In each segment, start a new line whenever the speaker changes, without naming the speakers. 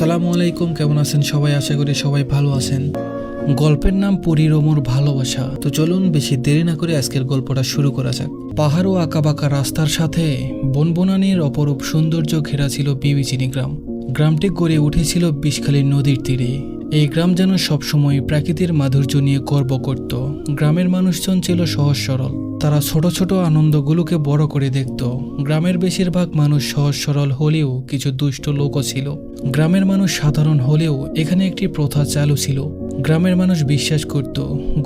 আসসালামু আলাইকুম, কেমন আছেন সবাই? আশা করি সবাই ভালো আছেন। গল্পের নাম পরীর ওমর ভালোবাসা। তো চলুন বেশি দেরি না করে আজকের গল্পটা শুরু করা যাক। পাহাড় ও আঁকাবাঁকা রাস্তার সাথে বনবনানীর অপরূপ সৌন্দর্য ঘেরা ছিল বিবিচিনি গ্রাম। গ্রামটি গড়ে উঠেছিল বিষখালী নদীর তীরে। এই গ্রাম যেন সবসময় প্রাকৃতির মাধুর্য নিয়ে গর্ব করত। গ্রামের মানুষজন ছিল সহজ সরল। তারা ছোট ছোট আনন্দগুলোকে বড় করে দেখত। গ্রামের বেশিরভাগ মানুষ সহজ সরল হলেও কিছু দুষ্ট লোকও ছিল। গ্রামের মানুষ সাধারণ হলেও এখানে একটি প্রথা চালু ছিল। গ্রামের মানুষ বিশ্বাস করত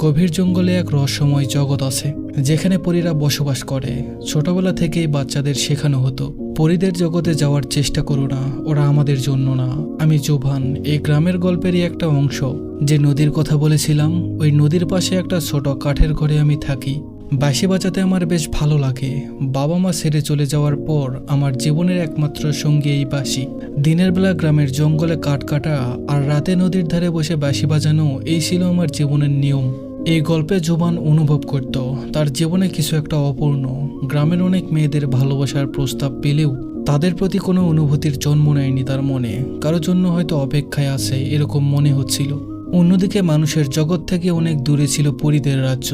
গভীর জঙ্গলে এক রহস্যময় জগৎ আছে, যেখানে পরীরা বসবাস করে। ছোটবেলা থেকেই বাচ্চাদের শেখানো হতো, পরীদের জগতে যাওয়ার চেষ্টা করো না, ওরা আমাদের জন্য না। আমি জোভান, এই গ্রামের গল্পেরই একটা অংশ। যে নদীর কথা বলেছিলাম, ওই নদীর পাশে একটা ছোট কাঠের ঘরে আমি থাকি। বাঁশি বাজাতে আমার বেশ ভালো লাগে। বাবা মা ছেড়ে চলে যাওয়ার পর আমার জীবনের একমাত্র সঙ্গী এই বাঁশি। দিনের বেলা গ্রামের জঙ্গলে কাঠ কাটা আর রাতে নদীর ধারে বসে বাঁশি বাজানো, এই ছিল আমার জীবনের নিয়ম। এই গল্পে জোবান অনুভব করত তার জীবনে কিছু একটা অপূর্ণ। গ্রামের অনেক মেয়েদের ভালোবাসার প্রস্তাব পেলেও তাদের প্রতি কোনো অনুভূতির জন্ম নেয়নি তার মনে। কারোর জন্য হয়তো অপেক্ষায় আছে, এরকম মনে হচ্ছিল। অন্যদিকে মানুষের জগৎ থেকে অনেক দূরে ছিল পরীদের রাজ্য।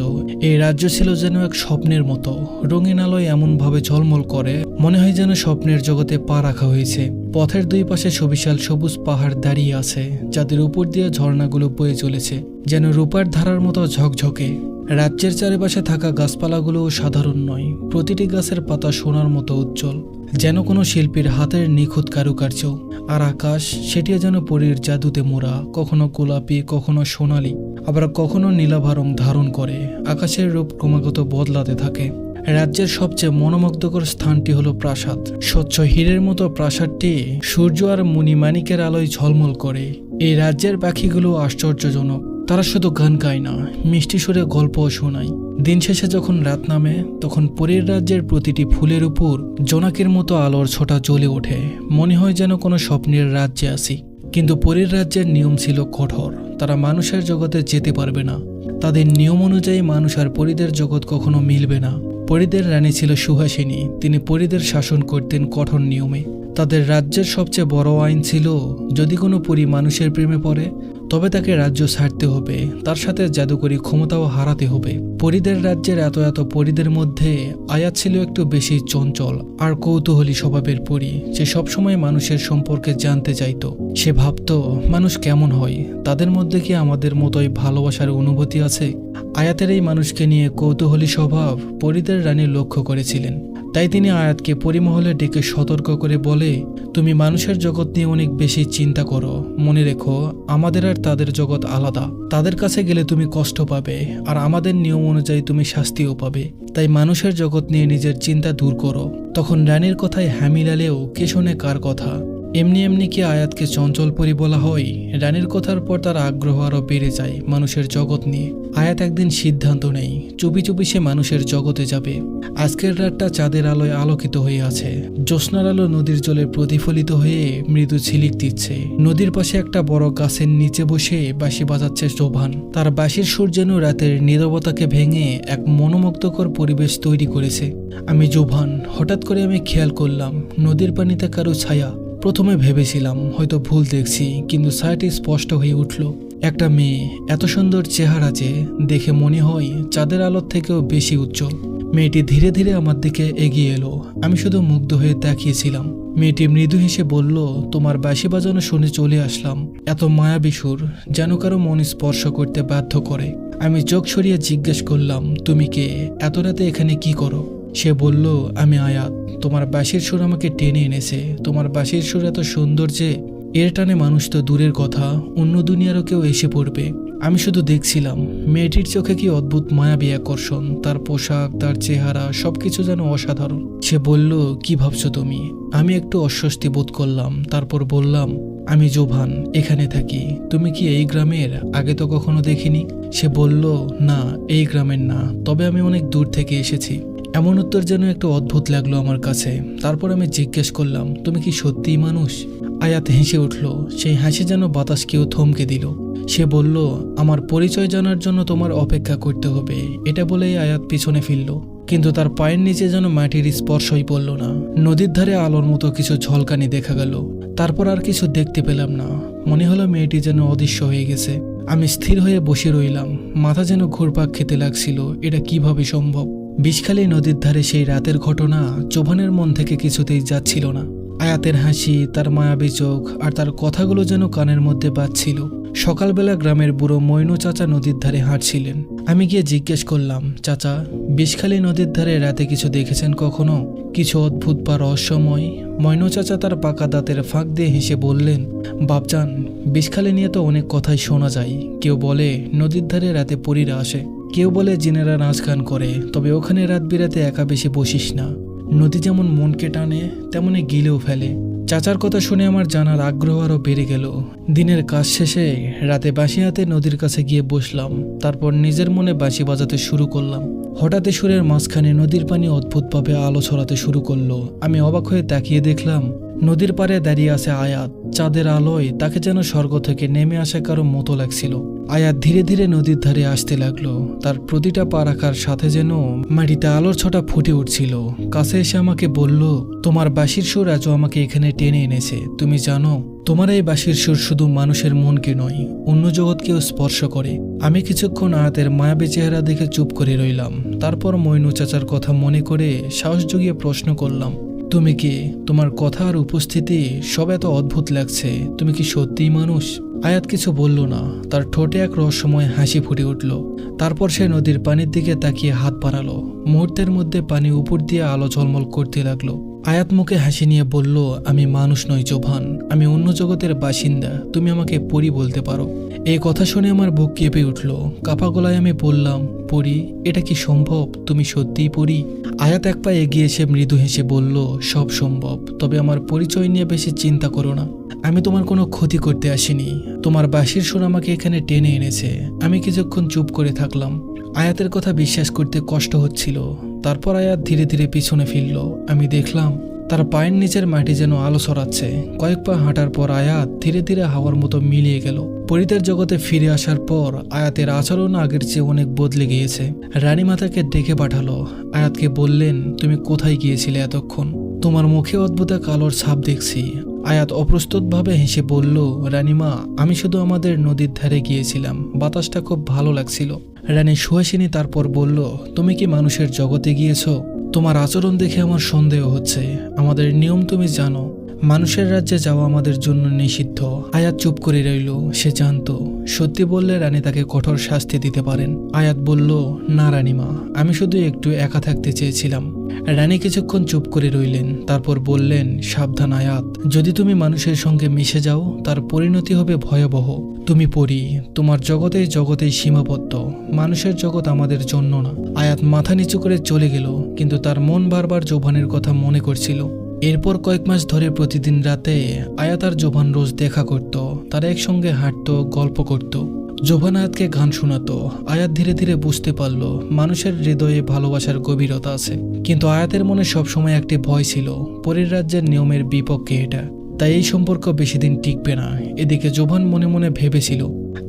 এই রাজ্য ছিল যেন এক স্বপ্নের মতো। রঙিন আলোয় এমনভাবে ঝলমল করে, মনে হয় যেন স্বপ্নের জগতে পা রাখা হয়েছে। পথের দুই পাশে সুবিশাল সবুজ পাহাড় দাঁড়িয়ে আছে, যাদের উপর দিয়ে ঝর্ণাগুলো বয়ে চলেছে যেন রূপার ধারার মতো ঝকঝকে। রাজ্যের চারিপাশে থাকা গাছপালাগুলো সাধারণ নয়, প্রতিটি গাছের পাতা সোনার মতো উজ্জ্বল, যেন কোনো শিল্পীর হাতের নিখুঁত কারুকার্য। আর আকাশ, সেটিও যেন পরীর জাদুতে মোড়া, কখনো গোলাপি, কখনো সোনালি, আবার কখনো নীলাভা রং ধারণ করে। আকাশের রূপ ক্রমাগত বদলাতে থাকে। রাজ্যের সবচেয়ে মনোমুগ্ধকর স্থানটি হলো প্রাসাদ। স্বচ্ছ হীরের মতো প্রাসাদটি সূর্য আর মণিমাণিকের আলোয় ঝলমল করে। এই রাজ্যের পাখিগুলো আশ্চর্যজনক। তারা শুধু গান গায় না, মিষ্টি সুরে গল্পও শোনায়। দিন শেষে যখন রাত নামে, তখন পরীর রাজ্যের প্রতিটি ফুলের উপর জোনাকের মতো আলোর ছোটা জ্বলে ওঠে। মনে হয় যেন কোনো স্বপ্নের রাজ্যে আছি। কিন্তু পরীর রাজ্যের নিয়ম ছিল কঠোর। তারা মানুষের জগতে যেতে পারবে না। তাদের নিয়ম অনুযায়ী মানুষ আর পরীদের জগৎ কখনো মিলবে না। পরীদের রানী ছিল সুহাসিনী। তিনি পরীদের শাসন করতেন কঠোর নিয়মে। তাদের রাজ্যের সবচেয়ে বড় আইন ছিল, যদি কোনো পরী মানুষের প্রেমে পড়ে তবে তাকে রাজ্য ছাড়তে হবে, তার সাথে জাদুকরী ক্ষমতাও হারাতে হবে। পরীদের রাজ্যের এত এত পরীদের মধ্যে আয়াত ছিল একটু বেশি চঞ্চল আর কৌতূহলী স্বভাবের পরী। সে সবসময় মানুষের সম্পর্কে জানতে চাইত। সে ভাবত, মানুষ কেমন হয়, তাদের মধ্যে কি আমাদের মতোই ভালোবাসার অনুভূতি আছে? আয়াতের এই মানুষকে নিয়ে কৌতূহলী স্বভাব পরীদের রানী লক্ষ্য করেছিলেন। তাই তিনি আয়াতকে পরিমহলে ডেকে সতর্ক করে বলে, তুমি মানুষের জগৎ নিয়ে অনেক বেশি চিন্তা করো। মনে রেখো, আমাদের আর তাদের জগৎ আলাদা। তাদের কাছে গেলে তুমি কষ্ট পাবে, আর আমাদের নিয়ম অনুযায়ী তুমি শাস্তিও পাবে। তাই মানুষের জগৎ নিয়ে নিজের চিন্তা দূর করো। তখন রানীর কথায় হামিলালেও কে শোনে কার কথা? এমনি এমনি কি আয়াতকে চঞ্চল পরী বলা হয়? রানীর কথার পর তার আগ্রহ আরো বেড়ে যায় মানুষের জগৎ নিয়ে। আয়াত একদিন সিদ্ধান্ত নেই, চুপি চুপি সে মানুষের জগতে যাবে। আজকের রাতটা চাঁদের আলোয় আলোকিত হয়ে আছে। জ্যোৎস্নার আলো নদীর জলে প্রতিফলিত হয়ে মৃদু ঝিলিক দিচ্ছে। নদীর পাশে একটা বড় গাছের নিচে বসে বাঁশি বাজাচ্ছে জোভান। তার বাঁশির সুর যেন রাতের নীরবতাকে ভেঙে এক মনোমুগ্ধকর পরিবেশ তৈরি করেছে। আমি জোভান। হঠাৎ করে আমি খেয়াল করলাম নদীর পানিতে কারো ছায়া। প্রথমে ভেবেছিলাম হয়তো ভুল দেখছি, কিন্তু ছায়াটি স্পষ্ট হয়ে উঠল। একটা মেয়ে, এত সুন্দর চেহারা যে দেখে মনে হয় চাঁদের আলোর থেকেও বেশি উজ্জ্বল। মেয়েটি ধীরে ধীরে আমার দিকে এগিয়ে এলো। আমি শুধু মুগ্ধ হয়ে তাকিয়েছিলাম। মেয়েটি মৃদু হেসে বলল, তোমার বাঁশি বাজানো শুনে চলে আসলাম। এত মায়াবী সুর যেন কারো মন স্পর্শ করতে বাধ্য করে। আমি চোখ সরিয়ে জিজ্ঞেস করলাম, তুমি কে? এত রাতে এখানে কি করো? সে বলল, আমি আয়াত। তোমার বাঁশির সুর আমাকে টেনে এনেছে। তোমার বাঁশির সুর এত সুন্দর যে এর টানে মানুষ তো দূরের কথা, অন্য দুনিয়ারও কেউ এসে পড়বে। আমি শুধু দেখছিলাম। মেয়েটির চোখে কি অদ্ভুত মায়াবী আকর্ষণ। তার পোশাক, তার চেহারা, সবকিছু যেন অসাধারণ। সে বলল, কি ভাবছো তুমি? আমি একটু অস্বস্তি বোধ করলাম। তারপর বললাম, আমি জোভান, এখানে থাকি। তুমি কি এই গ্রামের? আগে তো কখনো দেখিনি। সে বলল, না, এই গ্রামের না, তবে আমি অনেক দূর থেকে এসেছি। এমন উত্তর যেন একটু অদ্ভুত লাগলো আমার কাছে। তারপর আমি জিজ্ঞেস করলাম, তুমি কি সত্যিই মানুষ? আয়াত হেসে উঠল। সেই হাসি যেন বাতাসকেও থমকে দিল। সে বলল, আমার পরিচয় জানার জন্য তোমার অপেক্ষা করতে হবে। এটা বলেই আয়াত পিছনে ফিরল। কিন্তু তার পায়ের নিচে যেন মাটির স্পর্শই পড়ল না। নদীর ধারে আলোর মতো কিছু ঝলকানি দেখা গেল, তারপর আর কিছু দেখতে পেলাম না। মনে হলো মেয়েটি যেন অদৃশ্য হয়ে গেছে। আমি স্থির হয়ে বসে রইলাম, মাথা যেন ঘুরপাক খেতে লাগছিল। এটা কিভাবে সম্ভব? বিষখালী নদীর ধারে সেই রাতের ঘটনা জোভানের মন থেকে কিছুতেই যাচ্ছিল না। আয়াতের হাসি, তার মায়াবী চোখ আর তার কথাগুলো যেন কানের মধ্যে বাজছিল। সকালবেলা গ্রামের বুড়ো মইনু চাচা নদীর ধারে হাঁটছিলেন। আমি গিয়ে জিজ্ঞেস করলাম, চাচা, বিষখালী নদীর ধারে রাতে কিছু দেখেছেন কখনো? কিছু অদ্ভুত বা রহস্যময়? মইনু চাচা তার পাকা দাঁতের ফাঁক দিয়ে হেসে বললেন, বাপজান, বিষখালী নিয়ে তো অনেক কথাই শোনা যায়। কেউ বলে নদীর ধারে রাতে পরীরা আসে, কেউ বলে জিনেরা নাচ গান করে। তবে ওখানে রাত বিরাতে একা বেশি বসিস না। নদী যেমন মনকে টানে তেমনি গিলেও ফেলে। চাচার কথা শুনে আমার জানার আগ্রহ আরও বেড়ে গেল। দিনের কাজ শেষে রাতে বাঁশি হাতে নদীর কাছে গিয়ে বসলাম। তারপর নিজের মনে বাঁশি বাজাতে শুরু করলাম। হঠাৎ সুরের মাঝখানে নদীর পানি অদ্ভুতভাবে আলো ছড়াতে শুরু করলো। আমি অবাক হয়ে তাকিয়ে দেখলাম নদীর পাড়ে দাঁড়িয়ে আছে আয়াত। চাঁদের আলোয় তাকে যেন স্বর্গ থেকে নেমে আসা কারো মতো লাগছিল। আয়াত ধীরে ধীরে নদীর ধারে আসতে লাগলো। তার প্রতিটা পা রাখার সাথে যেন মাটিতে আলোর ছটা ফুটে উঠছিল। কাছে এসে আমাকে বলল, তোমার বাঁশির সুর আজও আমাকে এখানে টেনে এনেছে। তুমি জানো, তোমার এই বাঁশির সুর শুধু মানুষের মনকে নয়, অন্য জগৎকেও স্পর্শ করে। আমি কিছুক্ষণ আয়াতের মায়াবী চেহারা দেখে চুপ করে রইলাম। তারপর মইনু চাচার কথা মনে করে সাহস জুগিয়ে প্রশ্ন করলাম, তুমি কি? তোমার কথা আর উপস্থিতি সব এত অদ্ভুত লাগছে। তুমি কি সত্যিই মানুষ? আয়াত কিছু বলল না। তার ঠোঁটে এক রহস্যময় হাসি ফুটে উঠল। তারপর সে নদীর পানির দিকে তাকিয়ে হাত বাড়ালো। মুহূর্তের মধ্যে পানি উপর দিয়ে আলো ঝলমল করতে লাগলো। আয়াত মুখে হাসি নিয়ে বলল, আমি মানুষ নই জোভান, আমি অন্য জগতের বাসিন্দা। তুমি আমাকে পরী বলতে পারো। এই কথা শুনে আমার বুক কেঁপে উঠল। কাপা গলায় আমি বললাম, পরী? এটা কি সম্ভব? তুমি সত্যিই পরী? আয়াত এক পা এগিয়ে এসে মৃদু হেসে বলল, সব সম্ভব। তবে আমার পরিচয় নিয়ে বেশি চিন্তা করো না। আমি তোমার কোনো ক্ষতি করতে আসিনি। তোমার বাঁশির সুর আমাকে এখানে টেনে এনেছে। আমি কিছুক্ষণ চুপ করে থাকলাম। আয়াতের কথা বিশ্বাস করতে কষ্ট হচ্ছিল। তারপর আয়াত ধীরে ধীরে পিছনে ফিরল। আমি দেখলাম তার পায়ের নিচের মাটি যেন আলো ছড়াচ্ছে। কয়েক পা হাঁটার পর আয়াত ধীরে ধীরে হাওয়ার মতো মিলিয়ে গেল। পরিতের জগতে ফিরে আসার পর আয়াতের আচরণ আগের চেয়ে অনেক বদলে গিয়েছে। রানীমা তাকে ডেকে পাঠালো। আয়াতকে বললেন, তুমি কোথায় গিয়েছিলে এতক্ষণ? তোমার মুখে অদ্ভুত এক আলোর ছাপ দেখছি। আয়াত অপ্রস্তুতভাবে হেসে বলল, রানীমা, আমি শুধু আমাদের নদীর ধারে গিয়েছিলাম। বাতাসটা খুব ভালো লাগছিল। রানী সুহাসিনী তারপর বলল, তুমি কি মানুষের জগতে গিয়েছো? তোমার আচরণ দেখে আমার সন্দেহ হচ্ছে। আমাদের নিয়ম তুমি জানো, মানুষের রাজ্যে যাওয়া আমাদের জন্য নিষিদ্ধ। আয়াত চুপ করে রইল। সে জানতো সত্যি বললে রানী তাকে কঠোর শাস্তি দিতে পারেন। আয়াত বলল, না রানীমা, আমি শুধু একটু একা থাকতে চেয়েছিলাম। রানী কিছুক্ষণ চুপ করে রইলেন। তারপর বললেন, সাবধান আয়াত, যদি তুমি মানুষের সঙ্গে মিশে যাও তার পরিণতি হবে ভয়াবহ। তুমি পরী, তোমার জগতেই জগতেই সীমাবদ্ধ। মানুষের জগৎ আমাদের জন্য না। আয়াত মাথা নিচু করে চলে গেল, কিন্তু তার মন বারবার জোভানের কথা মনে করছিল। এরপর কয়েক মাস ধরে প্রতিদিন রাতে আয়াত আর জোভান রোজ দেখা করত। তারা একসঙ্গে হাঁটত, গল্প করত। জোভান আয়াতকে গান শোনাতো। আয়াত ধীরে ধীরে বুঝতে পারল মানুষের হৃদয়ে ভালোবাসার গভীরতা আছে। কিন্তু আয়াতের মনে সবসময় একটি ভয় ছিল, পরীর রাজ্যের নিয়মের বিপক্ষে এটা। তাই এই সম্পর্ক বেশি দিন টিকবে না। এদিকে জোভান মনে মনে ভেবেছিল,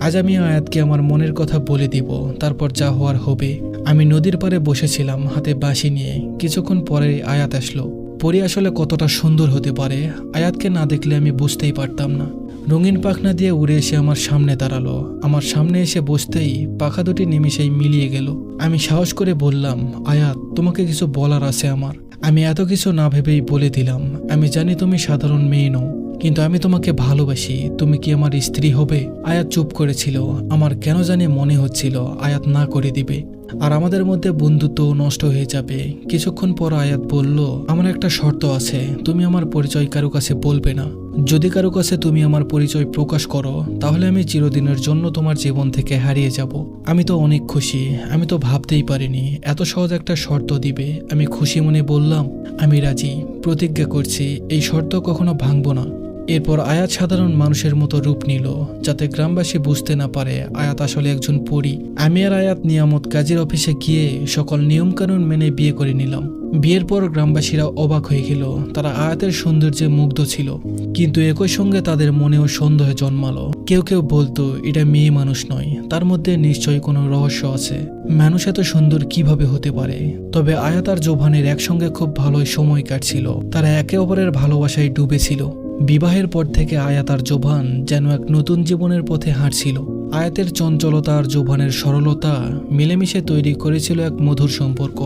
আজ আমি আয়াতকে আমার মনের কথা বলে দিব, তারপর যা হওয়ার হবে। আমি নদীর পাড়ে বসেছিলাম হাতে বাঁশি নিয়ে। কিছুক্ষণ পরে আয়াত আসলো। পরী আসলে কতটা সুন্দর হতে পারে আয়াতকে না দেখলে আমি বুঝতেই পারতাম না। রঙিন পাখনা দিয়ে উড়ে এসে আমার সামনে দাঁড়ালো। আমার সামনে এসে বসতেই পাখা দুটি নিমিষেই মিলিয়ে গেল। আমি সাহস করে বললাম, আয়াত, তোমাকে কিছু বলার আছে আমার। আমি এত কিছু না ভেবেই বলে দিলাম, আমি জানি তুমি সাধারণ মেয়ে নও, কিন্তু আমি তোমাকে ভালোবাসি। তুমি কি আমার স্ত্রী হবে? আয়াত চুপ করেছিল। আমার কেন জানি মনে হচ্ছিল আয়াত না করে দিবে, আর আমাদের মধ্যে বন্ধুত্ব নষ্ট হয়ে যাবে। কিছুক্ষণ পর আয়াত বলল, আমার একটা শর্ত আছে, তুমি আমার পরিচয় কারো কাছে বলবে না। যদি কারো কাছে তুমি আমার পরিচয় প্রকাশ করো তাহলে আমি চিরদিনের জন্য তোমার জীবন থেকে হারিয়ে যাব। আমি তো অনেক খুশি। আমি তো ভাবতেই পারিনি এত সহজ একটা শর্ত দিবে। আমি খুশি মনে বললাম, আমি রাজি, প্রতিজ্ঞা করছি এই শর্ত কখনো ভাঙবো না। এরপর আয়াত সাধারণ মানুষের মতো রূপ নিল, যাতে গ্রামবাসী বুঝতে না পারে আয়াত আসলে একজন পরী। আমি আর আয়াত নিয়ামত কাজীর অফিসে গিয়ে সকল নিয়মকানুন মেনে বিয়ে করে নিলাম। বিয়ের পর গ্রামবাসীরা অবাক হয়ে গেল, তারা আয়াতের সৌন্দর্যে মুগ্ধ ছিল, কিন্তু একই সঙ্গে তাদের মনেও সন্দেহ জন্মালো। কেউ কেউ বলতো এটা মেয়ে মানুষ নয়, তার মধ্যে নিশ্চয়ই কোনো রহস্য আছে, মানুষ এত সুন্দর কিভাবে হতে পারে। তবে আয়াত আর জোভানের একসঙ্গে খুব ভালোই সময় কাটছিল, তারা একে অপরের ভালোবাসায় ডুবেছিল। বিবাহের পর থেকে আয়াত আর জোভান যেন এক নতুন জীবনের পথে হাঁটছিল। আয়াতের চঞ্চলতা আর জোভানের সরলতা মিলেমিশে তৈরি করেছিল এক মধুর সম্পর্ক।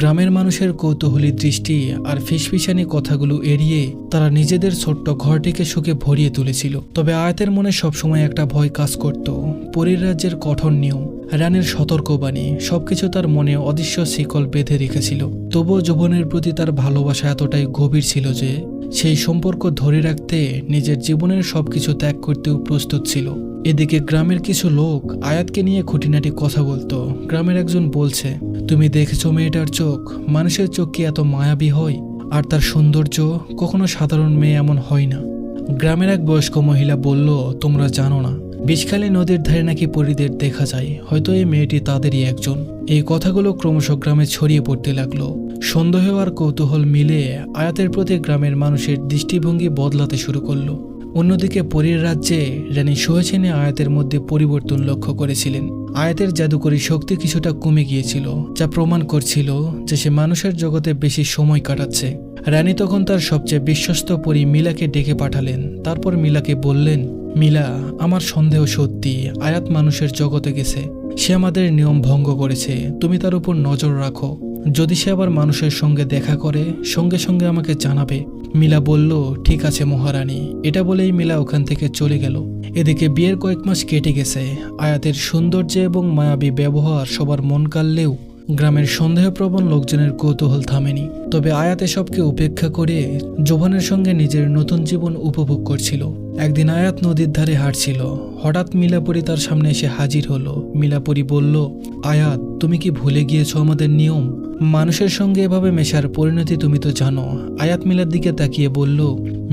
গ্রামের মানুষের কৌতূহলী দৃষ্টি আর ফিসফিসানি কথাগুলো এড়িয়ে তারা নিজেদের ছোট্ট ঘরটিকে সুখে ভরিয়ে তুলেছিল। তবে আয়াতের মনে সবসময় একটা ভয় কাজ করত, পরীর রাজ্যের কঠোর নিয়ম, রানীর সতর্কবাণী সবকিছু তার মনে অদৃশ্য শিকল বেঁধে রেখেছিল। তবুও যৌবনের প্রতি তার ভালোবাসা এতটাই গভীর ছিল যে সেই সম্পর্ক ধরে রাখতে নিজের জীবনের সবকিছু ত্যাগ করতেও প্রস্তুত ছিল। এদিকে গ্রামের কিছু লোক আয়াতকে নিয়ে খুঁটিনাটি কথা বলতো। গ্রামের একজন বলছে, তুমি দেখেছো মেয়েটার চোখ, মানুষের চোখ কি এত মায়াবী হয়? আর তার সৌন্দর্য, কখনো সাধারণ মেয়ে এমন হয় না। গ্রামের এক বয়স্ক মহিলা বলল, তোমরা জানো না, বিষখালী নদীর ধারে নাকি পরীদের দেখা যায়, হয়তো এই মেয়েটি তাদেরই একজন। এই কথাগুলো ক্রমশ গ্রামে ছড়িয়ে পড়তে লাগলো। সন্দেহ আর কৌতূহল মিলে আয়াতের প্রতি গ্রামের মানুষের দৃষ্টিভঙ্গি বদলাতে শুরু করলো। অন্যদিকে পরীর রাজ্যে রানী সুহাসিনী আয়াতের মধ্যে পরিবর্তন লক্ষ্য করেছিলেন। আয়াতের জাদুকরী শক্তি কিছুটা কমে গিয়েছিল, যা প্রমাণ করছিল যে সে মানুষের জগতে বেশি সময় কাটাচ্ছে। রানী তখন তার সবচেয়ে বিশ্বস্ত পরী মিলাকে ডেকে পাঠালেন। তারপর মিলাকে বললেন, মিলা, আমার সন্দেহ সত্যি, আয়াত মানুষের জগতে গেছে, সে আমাদের নিয়ম ভঙ্গ করেছে, তুমি তার উপর নজর রাখো, যদি সে আবার মানুষের সঙ্গে দেখা করে সঙ্গে সঙ্গে আমাকে জানাবে। মিলা বলল, ঠিক আছে মহারানী। এটা বলেই মিলা ওখান থেকে চলে গেল। এদিকে বিয়ের কয়েক মাস কেটে গেছে। আয়াতের সৌন্দর্য এবং মায়াবী ব্যবহার সবার মন কাড়লেও গ্রামের সন্দেহপ্রবণ লোকজনের কৌতূহল থামেনি। তবে আয়াত এসবকে উপেক্ষা করে জোভানের সঙ্গে নিজের নতুন জীবন উপভোগ করছিল। একদিন আয়াত নদীর ধারে হাঁটছিল, হঠাৎ মিলাপরি তার সামনে এসে হাজির হলো। মিলাপরি বলল, আয়াত, তুমি কি ভুলে গিয়েছো আমাদের নিয়ম? মানুষের সঙ্গে এভাবে মেশার পরিণতি তুমি তো জানো। আয়াত মিলার দিকে তাকিয়ে বলল,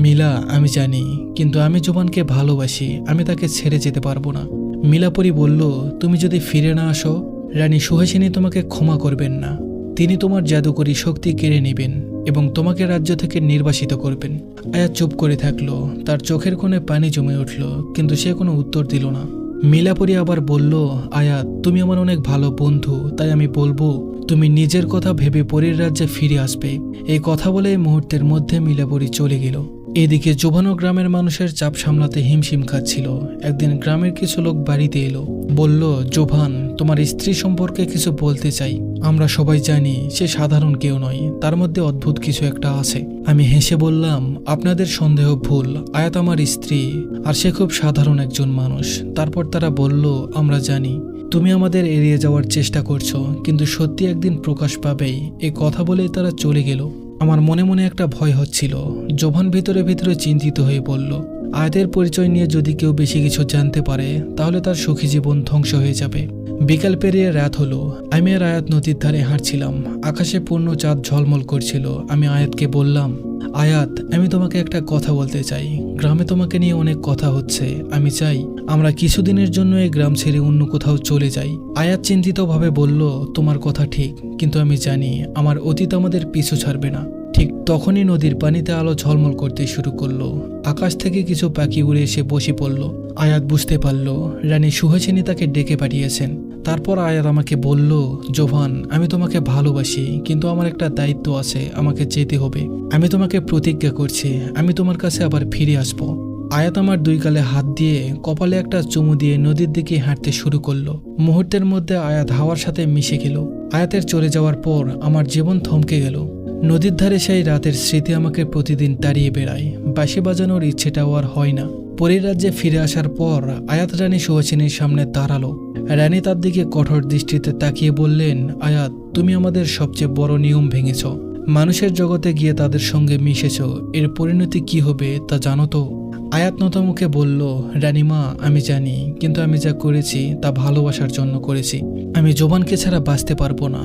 মিলা, আমি জানি, কিন্তু আমি জোভানকে ভালোবাসি, আমি তাকে ছেড়ে যেতে পারবো না। মিলাপরি বলল, তুমি যদি ফিরে না আসো, রানী সুহাসিনী তোমাকে ক্ষমা করবেন না, তিনি তোমার জাদুকরী শক্তি কেড়ে নেবেন এবং তোমাকে রাজ্য থেকে নির্বাসিত করবেন। আয়াত চুপ করে থাকলো, তার চোখের কোণে পানি জমে উঠল, কিন্তু সে কোনো উত্তর দিল না। মিলাপরি আবার বলল, আয়াত, তুমি আমার অনেক ভালো বন্ধু, তাই আমি বলবো তুমি নিজের কথা ভেবে পরীর রাজ্যে ফিরে আসবে। এই কথা বলে মুহূর্তের মধ্যে মিলাপরি চলে গেল। এদিকে জোভানও গ্রামের মানুষের চাপ সামলাতে হিমশিম খাচ্ছিল। একদিন গ্রামের কিছু লোক বাড়িতে এলো, বলল, জোভান, তোমার স্ত্রী সম্পর্কে কিছু বলতে চাই। আমরা সবাই জানি সে সাধারণ কেউ নয়, তার মধ্যে অদ্ভুত কিছু একটা আছে। আমি হেসে বললাম, আপনাদের সন্দেহ ভুল, আয়াত আমার স্ত্রী, আর সে খুব সাধারণ একজন মানুষ। তারপর তারা বলল, আমরা জানি তুমি আমাদের এড়িয়ে যাওয়ার চেষ্টা করছো, কিন্তু সত্যি একদিন প্রকাশ পাবেই। এই কথা বলেই তারা চলে গেল। আমার মনে মনে একটা ভয় হচ্ছিল। জোভান ভিতরে ভিতরে চিন্তিত হয়ে বলল, আয়াতের পরিচয় নিয়ে যদি কেউ বেশি কিছু জানতে পারে, তাহলে তার সুখী জীবন ধ্বংস হয়ে যাবে। বিকাল পেরিয়ে রাত হলো। আমি আর আয়াত নদীর ধারে হাঁটছিলাম। আকাশে পূর্ণ চাঁদ ঝলমল করছিল। আমি আয়াতকে বললাম, আয়াত, আমি তোমাকে একটা কথা বলতে চাই। গ্রামে তোমাকে নিয়ে অনেক কথা হচ্ছে, আমি চাই আমরা কিছুদিনের জন্য এই গ্রাম ছেড়ে অন্য কোথাও চলে যাই। আয়াত চিন্তিতভাবে বলল, তোমার কথা ঠিক, কিন্তু আমি জানি আমার অতীত আমাদের পিছু ছাড়বে না। ঠিক তখনই নদীর পানিতে আলো ঝলমল করতে শুরু করলো। আকাশ থেকে কিছু পাখি উড়ে এসে বসে পড়ল। আয়াত বুঝতে পারল রানী সুহাসিনী তাকে ডেকে পাঠিয়েছেন। তারপর আয়াত আমাকে বলল, জোভান, আমি তোমাকে ভালোবাসি, কিন্তু আমার একটা দায়িত্ব আছে, আমাকে যেতে হবে। আমি তোমাকে প্রতিজ্ঞা করছি, আমি তোমার কাছে আবার ফিরে আসবো। আয়াত আমার দুই গালে হাত দিয়ে কপালে একটা চুমু দিয়ে নদীর দিকে হাঁটতে শুরু করলো। মুহূর্তের মধ্যে আয়াত হাওয়ার সাথে মিশে গেল। আয়াতের চলে যাওয়ার পর আমার জীবন থমকে গেল। নদীর ধারে সেই রাতের স্মৃতি আমাকে প্রতিদিন তাড়িয়ে বেড়ায়। বাঁশি বাজানোর ইচ্ছেটাও আর হয় না। পরীর রাজ্যে ফিরে আসার পর আয়াত রানী সুহাসিনীর সামনে দাঁড়ালো। রানী তার দিকে কঠোর দৃষ্টিতে তাকিয়ে বললেন, আয়াত, তুমি আমাদের সবচেয়ে বড় নিয়ম ভেঙেছ, মানুষের জগতে গিয়ে তাদের সঙ্গে মিশেছ, এর পরিণতি কি হবে তা জানো তো? আয়াত নতমুখে বলল, রানীমা আমি জানি, কিন্তু আমি যা করেছি তা ভালোবাসার জন্য করেছি। আমি জোবানকে ছাড়া বাঁচতে পারবো না।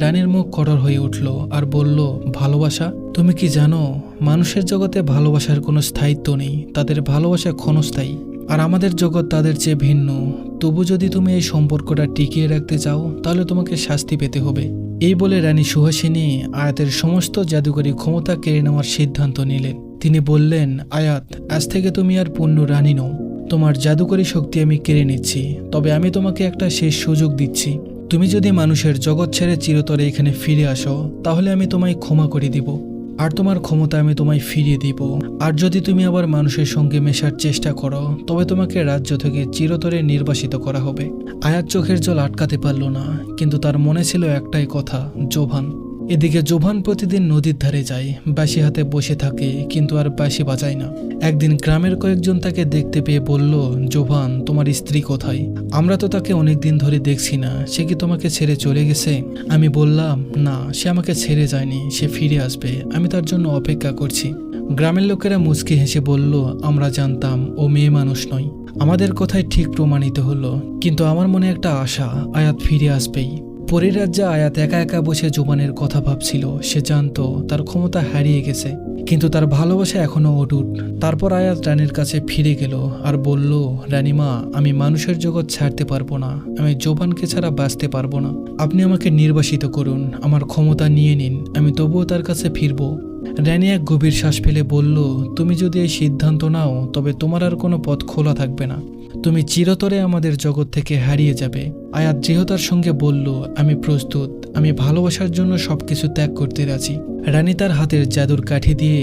রানীর মুখ কঠোর হয়ে উঠল আর বলল, ভালোবাসা? তুমি কি জানো মানুষের জগতে ভালোবাসার কোনো স্থায়িত্ব নেই, তাদের ভালোবাসা ক্ষণস্থায়ী। আর আমাদের জগৎ তাদের চেয়ে ভিন্ন। তবু যদি তুমি এই সম্পর্কটা টিকিয়ে রাখতে চাও তাহলে তোমাকে শাস্তি পেতে হবে। এই বলে রানী সুহাসিনী আয়াতের সমস্ত জাদুকরী ক্ষমতা কেড়ে নেওয়ার সিদ্ধান্ত নিলেন। তিনি বললেন, আয়াত, আজ থেকে তুমি আর পূর্ণ রানী নও। তোমার জাদুকরী শক্তি আমি কেড়ে নিচ্ছি, তবে আমি তোমাকে একটা শেষ সুযোগ দিচ্ছি। তুমি যদি মানুষের জগৎ ছেড়ে চিরতরে এখানে ফিরে আসো তাহলে আমি তোমায় ক্ষমা করে দিব, আর তোমার ক্ষমতা আমি তোমায় ফিরিয়ে দিব। আর যদি তুমি আবার মানুষের সঙ্গে মেশার চেষ্টা করো তবে তোমাকে রাজ্য থেকে চিরতরে নির্বাসিত করা হবে। আয়াত চোখের জল আটকাতে পারল না, কিন্তু তার মনে ছিল একটাই কথা, জোভান। এদিকে জোভান প্রতিদিন নদীর ধারে যায়, বাঁশি হাতে বসে থাকে, কিন্তু আর বাঁশি বাজায় না। একদিন গ্রামের কয়েকজন তাকে দেখতে পেয়ে বলল, জোভান, তোমার স্ত্রী কোথায়? আমরা তো তাকে অনেকদিন ধরে দেখছি না, সে কি তোমাকে ছেড়ে চলে গেছে? আমি বললাম, না, সে আমাকে ছেড়ে যায়নি, সে ফিরে আসবে, আমি তার জন্য অপেক্ষা করছি। গ্রামের লোকেরা মুচকি হেসে বলল, আমরা জানতাম ও মেয়ে মানুষ নয়। আমাদের কথাই ঠিক প্রমাণিত হলো, কিন্তু আমার মনে একটা আশা, আয়াত ফিরে আসবেই। পরের রাজ্যে আয়াত একা একা বসে জোবানের কথা ভাবছিল। সে জানতো তার ক্ষমতা হারিয়ে গেছে, কিন্তু তার ভালোবাসা এখনো অটুট। তারপর আয়াত রানীর কাছে ফিরে গেল আর বলল, রানীমা, আমি মানুষের জগৎ ছাড়তে পারবো না, আমি জোবানকে ছাড়া বাঁচতে পারবো না। আপনি আমাকে নির্বাসিত করুন, আমার ক্ষমতা নিয়ে নিন, আমি তবুও তার কাছে ফিরবো। রানী এক গভীর শ্বাস ফেলে বলল, তুমি যদি এই সিদ্ধান্ত নাও তবে তোমার আর কোনো পথ খোলা থাকবে না, তুমি চিরতরে আমাদের জগৎ থেকে হারিয়ে যাবে। আয়াত দৃঢ়তার সঙ্গে বলল, আমি প্রস্তুত, আমি ভালোবাসার জন্য সবকিছু ত্যাগ করতে রাজি। রানী তার হাতের জাদুর কাঠি দিয়ে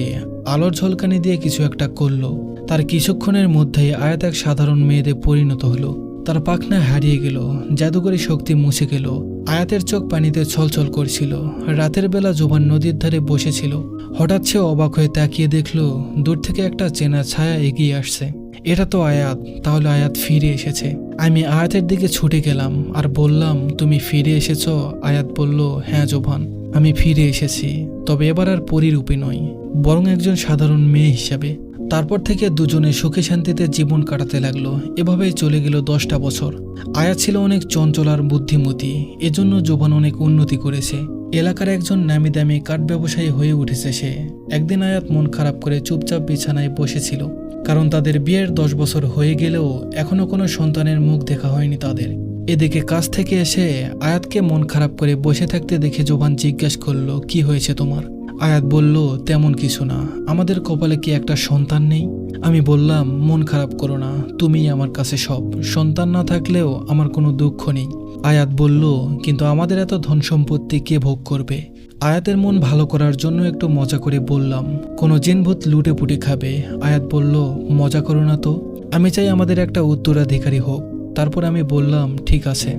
আলোর ঝলকানি দিয়ে কিছু একটা করল। তার কিছুক্ষণের মধ্যেই আয়াত এক সাধারণ মেয়েতে পরিণত হলো। তার পাখনা হারিয়ে গেল, জাদুকরী শক্তি মুছে গেল। আয়াতের চোখ পানিতে ছলছল করছিল। রাতের বেলা জোবান নদীর ধারে বসেছিল। হঠাৎ সে অবাক হয়ে তাকিয়ে দেখল দূর থেকে একটা চেনা ছায়া এগিয়ে আসছে। এটা তো আয়াত, তাহলে আয়াত ফিরে এসেছে। আমি আয়াতের দিকে ছুটে গেলাম আর বললাম, তুমি ফিরে এসেছো? আয়াত বলল, হ্যাঁ জোবান, আমি ফিরে এসেছি, তবে এবার আর পরিরূপে নয়, বরং একজন সাধারণ মেয়ে হিসাবে। তারপর থেকে দুজনে সুখে শান্তিতে জীবন কাটাতে লাগলো। এভাবেই চলে গেল 10টা বছর। আয়াত ছিল অনেক চঞ্চল আর বুদ্ধিমতী, এজন্য জোবান অনেক উন্নতি করেছে। এলাকার একজন নামি দামি কাঠ ব্যবসায়ী হয়ে উঠেছে সে। একদিন আয়াত মন খারাপ করে চুপচাপ বিছানায় বসেছিল, কারণ তাদের বিয়ের 10 বছর হয়ে গেলেও এখনো কোনো সন্তানের মুখ দেখা হয়নি তাদের। এদিকে কাজ থেকে এসে আয়াতকে মন খারাপ করে বসে থাকতে দেখে জোবান জিজ্ঞাসা করলো, কি হয়েছে তোমার? আয়াত বলল, তেমন কিছু না, আমাদের কপালে কি একটা সন্তান নেই? আমি বললাম, মন খারাপ করো না, তুমিই আমার কাছে সব, সন্তান না থাকলেও আমার কোনো দুঃখ নেই। আয়াত বলল, কিন্তু আমাদের এত ধন সম্পত্তি কে ভোগ করবে? আয়াতের মন ভালো করার জন্য একটু মজা করে বললাম, কোনো জিনভূত লুটে পুটে খাবে। আয়াত বলল, মজা করো না তো, আমি চাই আমাদের একটা উত্তরাধিকারী হোক। তারপর আমি বললাম, ঠিক আছে,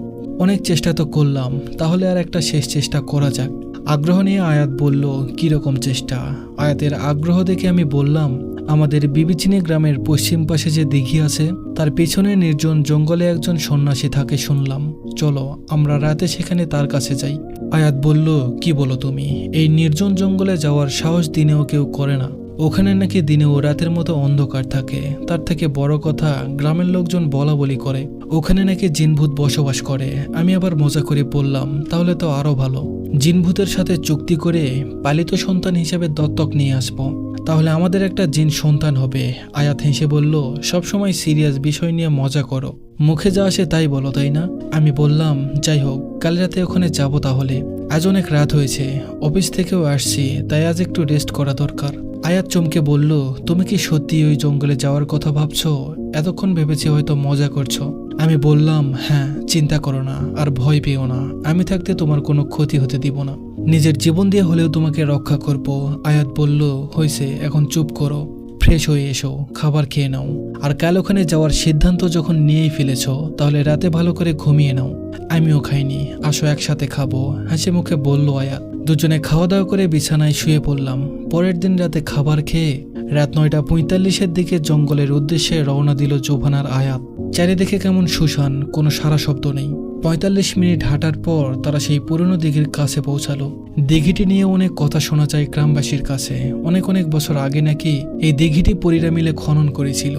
অনেক চেষ্টা তো করলাম, তাহলে আর একটা শেষ চেষ্টা করা যাক। আগ্রহ নিয়ে আয়াত বলল, কিরকম চেষ্টা? আয়াতের আগ্রহ দেখে আমি বললাম, আমাদের বিবিচিনি গ্রামের পশ্চিম পাশে যে দিঘি আছে তার পেছনে নির্জন জঙ্গলে একজন সন্ন্যাসী থাকে শুনলাম, চলো আমরা রাতে সেখানে তার কাছে যাই। আয়াত বলল, কি বলো তুমি? এই নির্জন জঙ্গলে যাওয়ার সাহস দিনেও কেউ করে না, ওখানে নাকি দিনেও রাতের মতো অন্ধকার থাকে। তার থেকে বড় কথা, গ্রামের লোকজন বলা বলি করে ওখানে নাকি জিনভূত বসবাস করে। আমি আবার মজা করে বললাম, তাহলে তো আরো ভালো, জিনভূতের সাথে চুক্তি করে পালিত সন্তান হিসেবে দত্তক নিয়ে আসবো, তাহলে আমাদের একটা জিন সন্তান হবে। আয়াত হেসে বলল, সবসময় সিরিয়াস বিষয় নিয়ে মজা করো, মুখে যা আসে তাই বলো, তাই না? আমি বললাম, যাই হোক, কাল রাতে ওখানে যাব তাহলে। আজ অনেক রাত হয়েছে, অফিস থেকেও আসছি, তাই আজ একটু রেস্ট করা দরকার। আয়াত চমকে বলল, তুমি কি সত্যি ওই জঙ্গলে যাওয়ার কথা ভাবছো? এতক্ষণ ভেবেছি হয়তো মজা করছো। আমি বললাম, হ্যাঁ, চিন্তা করো না, আর ভয় পেও না, আমি থাকতে তোমার কোনো ক্ষতি হতে দিব না, নিজের জীবন দিয়ে হলেও তোমাকে রক্ষা করব। আয়াত বলল, হয়েছে, এখন চুপ করো, ফ্রেশ হয়ে এসো, খাবার খেয়ে নাও, আর কাল ওখানে যাওয়ার সিদ্ধান্ত যখন নিয়েই ফেলেছো তাহলে রাতে ভালো করে ঘুমিয়ে নাও। আমিও খাইনি, আসো একসাথে খাবো, হাসি মুখে বলল আয়াত। দুজনে খাওয়া দাওয়া করে বিছানায় শুয়ে পড়লাম। পরের দিন রাতে খাবার খেয়ে রাত 9:45-এর দিকে জঙ্গলের উদ্দেশ্যে রওনা দিল জোভান আর আয়াত। চারিদিকে কেমন শুনশান, কোনো সারা শব্দ নেই। 45 মিনিট হাঁটার পর তারা সেই পুরনো দিঘির কাছে পৌঁছালো। দিঘিটি নিয়ে অনেক কথা শোনা যায় গ্রামবাসীর কাছে। অনেক অনেক বছর আগে নাকি এই দিঘিটি পরীরা মিলে খনন করেছিল।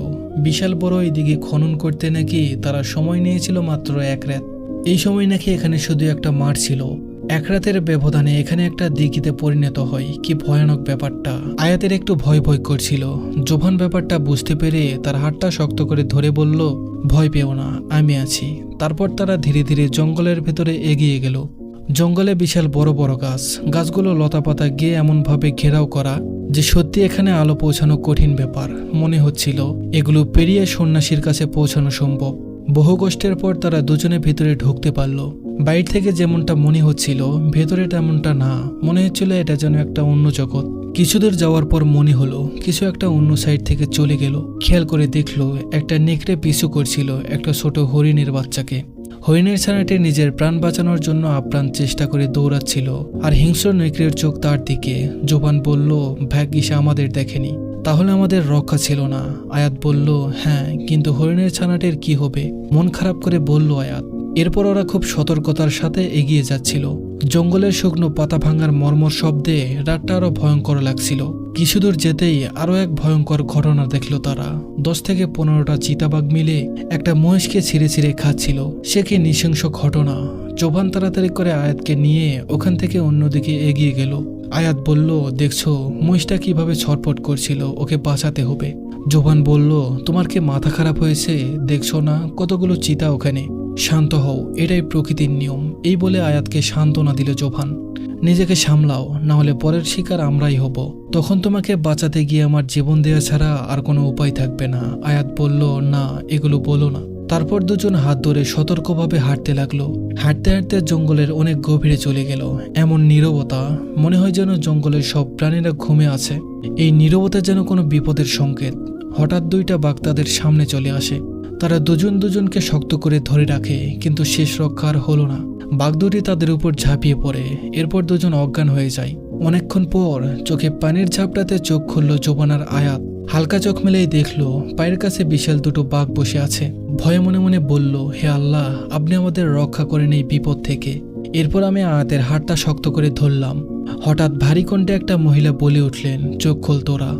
বিশাল বড় এই দিঘি খনন করতে নাকি তারা সময় নিয়েছিল মাত্র 1 রাত। এই সময় নাকি এখানে শুধু একটা মাঠ ছিল। 1 রাতের ব্যবধানে এখানে একটা দিঘিতে পরিণত হয়। কি ভয়ানক ব্যাপারটা! আয়াতের একটু ভয় ভয় করছিল। জোভান ব্যাপারটা বুঝতে পেরে তার হাতটা শক্ত করে ধরে বলল, ভয় পেও না, আমি আছি। তারপর তারা ধীরে ধীরে জঙ্গলের ভেতরে এগিয়ে গেল। জঙ্গলে বিশাল বড় বড় গাছ, গাছগুলো লতাপাতা গিয়ে এমনভাবে ঘেরাও করা যে সত্যি এখানে আলো পৌঁছানো কঠিন ব্যাপার। মনে হচ্ছিল এগুলো পেরিয়ে সন্ন্যাসীর কাছে পৌঁছানো সম্ভব। বহু কষ্টের পর তারা দুজনে ভেতরে ঢুকতে পারল। বাইরে থেকে যেমনটা মনে হচ্ছিল ভেতরে তেমনটা না। মনে হচ্ছিল এটা যেন একটা অন্য জগৎ। কিছুদূর যাওয়ার পর মনে হলো কিছু একটা অন্য সাইড থেকে চলে গেল। খেয়াল করে দেখলো একটা নেকড়ে পিছু করছিল একটা ছোট হরিণের বাচ্চাকে। হরিণের ছানাটি নিজের প্রাণ বাঁচানোর জন্য আপ্রাণ চেষ্টা করে দৌড়াচ্ছিল, আর হিংস্র নেকড়ের চোখ তার দিকে। জোবান বলল, ভাগ্যিস আমাদের দেখেনি, তাহলে আমাদের রক্ষা ছিল না। আয়াত বলল, হ্যাঁ, কিন্তু হরিণের ছানাটির কি হবে? মন খারাপ করে বলল আয়াত। এরপর ওরা খুব সতর্কতার সাথে এগিয়ে যাচ্ছিল। জঙ্গলের শুকনো পাতা ভাঙার মর্মর শব্দে রাতটা আরো ভয়ঙ্কর লাগছিল। কিছুদূর যেতেই আরো এক ভয়ঙ্কর ঘটনা দেখল তারা। 10 থেকে 15টা চিতাবাঘ মিলে একটা মহিষকে ছিঁড়ে ছিঁড়ে খাচ্ছিল। সে কি নৃশংস ঘটনা! জোভান তাড়াতাড়ি করে আয়াতকে নিয়ে ওখান থেকে অন্যদিকে এগিয়ে গেল। আয়াত বলল, দেখছো মহিষটা কিভাবে ছটফট করছিল, ওকে বাঁচাতে হবে। জোভান বলল, তোমার কি মাথা খারাপ হয়েছে? দেখছো না কতগুলো চিতা ওখানে? শান্ত হও, এটাই প্রকৃতির নিয়ম। এই বলে আয়াতকে সান্ত্বনা দিল জোভান। নিজেকে সামলাও, না হলে পরের শিকার আমরাই হব। তখন তোমাকে বাঁচাতে গিয়ে আমার জীবন দেওয়া ছাড়া আর কোনো উপায় থাকবে না। আয়াত বলল, না, এগুলো বলো না। তারপর দুজন হাত ধরে সতর্কভাবে হাঁটতে লাগলো। হাঁটতে হাঁটতে জঙ্গলের অনেক গভীরে চলে গেল। এমন নীরবতা, মনে হয় যেন জঙ্গলের সব প্রাণীরা ঘুমে আছে। এই নীরবতা যেন কোনো বিপদের সংকেত। হঠাৎ 2টা বাঘ তাদের সামনে চলে আসে। তারা দুজনকে শক্ত করে ধরে রাখে, কিন্তু শেষ রক্ষা আর হলো না। বাঘ দুটি তাদের উপর ঝাঁপিয়ে পড়ে। এরপর দুজন অজ্ঞান হয়ে যায়। অনেকক্ষণ পর চোখে পানির ঝাপটাতে চোখ খুলল জোবানার আয়াত। হালকা চোখ মেলেই দেখলো পায়ের কাছে বিশাল 2টো বাঘ বসে আছে। ভয়ে মনে মনে বলল, হে আল্লাহ, আপনি আমাদের রক্ষা করেন এই বিপদ থেকে। এরপর আমি আয়াতের হাতটা শক্ত করে ধরলাম। হঠাৎ ভারী কণ্ঠে একটা মহিলা বলে উঠলেন, চোখ খোল তোরা।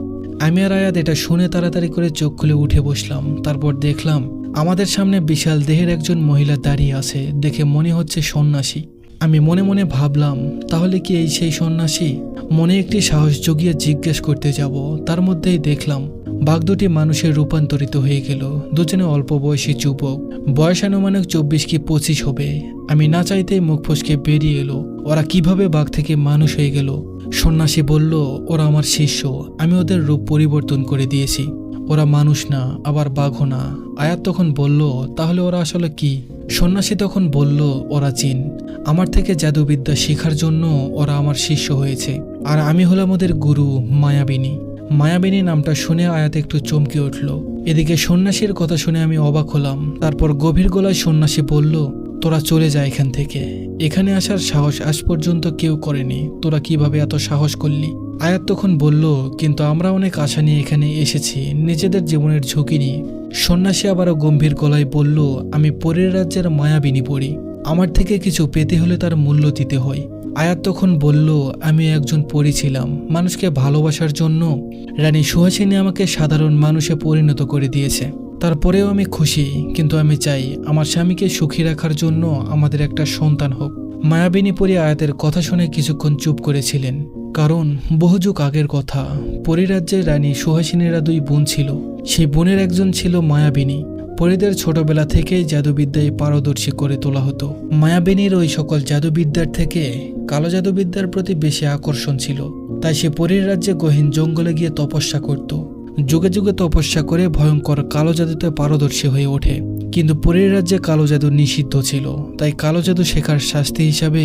আমি আর আয়াত এটা শুনে তাড়াতাড়ি করে চোখ খুলে উঠে বসলাম। তারপর দেখলাম আমাদের সামনে বিশাল দেহের একজন মহিলা দাঁড়িয়ে আছে। দেখে মনে হচ্ছে সন্ন্যাসী। আমি মনে মনে ভাবলাম, তাহলে কি এই সেই সন্ন্যাসী? মনে একটি সাহস জুগিয়ে জিজ্ঞেস করতে যাব, তার মধ্যেই দেখলাম বাঘ দুটি মানুষের রূপান্তরিত হয়ে গেল। দুজনে অল্প বয়সী যুবক, বয়স আনুমানিক 24 কি 25 হবে। আমি না চাইতেই মুখ ফসকে বেরিয়ে এলো, ওরা কিভাবে বাঘ থেকে মানুষ হয়ে গেল? সন্ন্যাসী বলল, ওরা আমার শিষ্য, আমি ওদের রূপ পরিবর্তন করে দিয়েছি। ওরা মানুষ না, আবার বাঘও না। আয়াত তখন বলল, তাহলে ওরা আসলে কি? সন্ন্যাসী তখন বলল, ওরা জিন। আমার থেকে জাদুবিদ্যা শেখার জন্য ওরা আমার শিষ্য হয়েছে, আর আমি হলাম ওদের গুরু মায়াবিনী। মায়াবিনী নামটা শুনে আয়াত একটু চমকে উঠল। এদিকে সন্ন্যাসীর কথা শুনে আমি অবাক হলাম। তারপর গভীর গলায় সন্ন্যাসী বলল, তোরা চলে যা এখান থেকে। এখানে আসার সাহস আজ পর্যন্ত কেউ করেনি, তোরা কিভাবে এত সাহস করলি? আয়াত তখন বলল, কিন্তু আমরা অনেক আশা নিয়ে এখানে এসেছি, নিজেদের জীবনের ঝুঁকি নিয়ে। সন্ন্যাসী আবারও গম্ভীর গলায় বলল, আমি পরীর রাজ্যের মায়াবিনী পড়ি, আমার থেকে কিছু পেতে হলে তার মূল্য দিতে হয়। আয়াত তখন বলল, আমি একজন পরী ছিলাম, মানুষকে ভালোবাসার জন্য রানী সুহাসিনী আমাকে সাধারণ মানুষে পরিণত করে দিয়েছে। তারপরেও আমি খুশি, কিন্তু আমি চাই আমার স্বামীকে সুখী রাখার জন্য আমাদের একটা সন্তান হোক। মায়াবিনী পরী আয়াতের কথা শুনে কিছুক্ষণ চুপ করেছিলেন, কারণ বহু যুগ আগের কথা। পরীরাজ্যের রানী সুহাসিনীরা 2 বোন ছিল। সেই বোনের একজন ছিল মায়াবিনী। পরীদের ছোটবেলা থেকেই জাদুবিদ্যায় পারদর্শী করে তোলা হতো। মায়াবিনীর ওই সকল জাদুবিদ্যার থেকে কালো জাদুবিদ্যার প্রতি বেশি আকর্ষণ ছিল। তাই সে পরীর রাজ্যে গহীন জঙ্গলে গিয়ে তপস্যা করত। যুগে যুগে তপস্যা করে ভয়ঙ্কর কালো জাদুতে পারদর্শী হয়ে ওঠে। কিন্তু পরীর রাজ্যে কালো জাদু নিষিদ্ধ ছিল, তাই কালো জাদু শেখার শাস্তি হিসাবে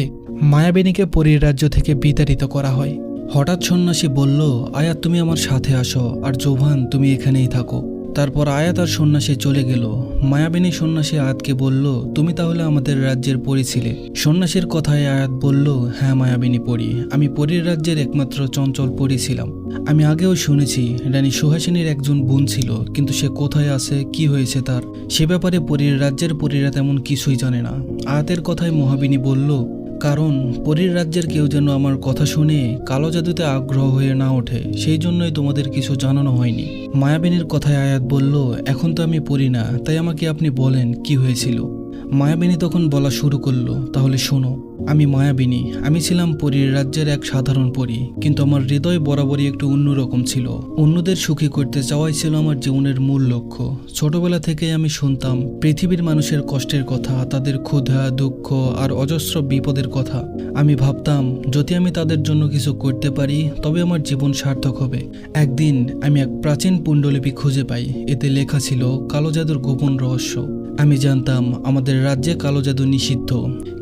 মায়াবিনীকে পরীর রাজ্য থেকে বিতাড়িত করা হয়। হঠাৎ সন্ন্যাসী বলল, আয়াত তুমি আমার সাথে আসো, আর জোভান তুমি এখানেই থাকো। তারপর আয়াত আর সন্ন্যাসী চলে গেল। মায়াবিনী সন্ন্যাসী আয়াতকে বলল, তুমি তাহলে আমাদের রাজ্যের পরী ছিলে। সন্ন্যাসীর কথায় আয়াত বলল, হ্যাঁ মায়াবিনী পরী, আমি পরীর রাজ্যের একমাত্র চঞ্চল পরী ছিলাম। আমি আগেও শুনেছি রানী সুহাসিনীর একজন বোন ছিল, কিন্তু সে কোথায় আছে, কি হয়েছে তার, সে ব্যাপারে পরীর রাজ্যের পরীরা তেমন কিছুই জানে না। আয়াতের কথায় মহাবিনী বলল, কারণ পরীর রাজ্যের কেউ যেন আমার কথা শুনে কালো জাদুতে আগ্রহ হয়ে না ওঠে, সেই জন্যই তোমাদের কিছু জানানো হয়নি। মায়াবিনীর কথায় আয়াত বলল, এখন তো আমি পড়ি না, তাই আমাকে আপনি বলেন কি হয়েছিল। মায়াবিনী তখন বলা শুরু করলো, তাহলে শোনো, আমি মায়াবিনী, আমি ছিলাম পরীর রাজ্যের এক সাধারণ পরী, কিন্তু আমার হৃদয় বরাবরই একটু অন্যরকম ছিল। অন্যদের সুখী করতে চাওয়াই ছিল আমার জীবনের মূল লক্ষ্য। ছোটবেলা থেকেই আমি শুনতাম পৃথিবীর মানুষের কষ্টের কথা, তাদের ক্ষুধা, দুঃখ আর অজস্র বিপদের কথা। আমি ভাবতাম যদি আমি তাদের জন্য কিছু করতে পারি তবে আমার জীবন সার্থক হবে। একদিন আমি এক প্রাচীন পুণ্ডলিপি খুঁজে পাই, এতে লেখা ছিল কালো জাদুর গোপন রহস্য। আমি জানতাম আমাদের রাজ্যে কালো জাদু নিষিদ্ধ,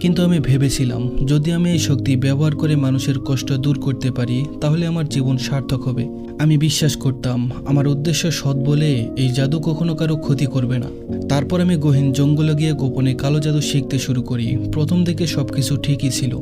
কিন্তু আমি ভেবেছিলাম যদি আমি এই শক্তি ব্যবহার করে মানুষের কষ্ট দূর করতে পারি তাহলে আমার জীবন সার্থক হবে। আমি বিশ্বাস করতাম আমার উদ্দেশ্য সৎ বলে এই জাদু কখনো কারো ক্ষতি করবে না। তারপর আমি গহীন জঙ্গলে গিয়ে গোপনে কালো জাদু শিখতে শুরু করি। প্রথম দিকে সবকিছু ঠিকই ছিল,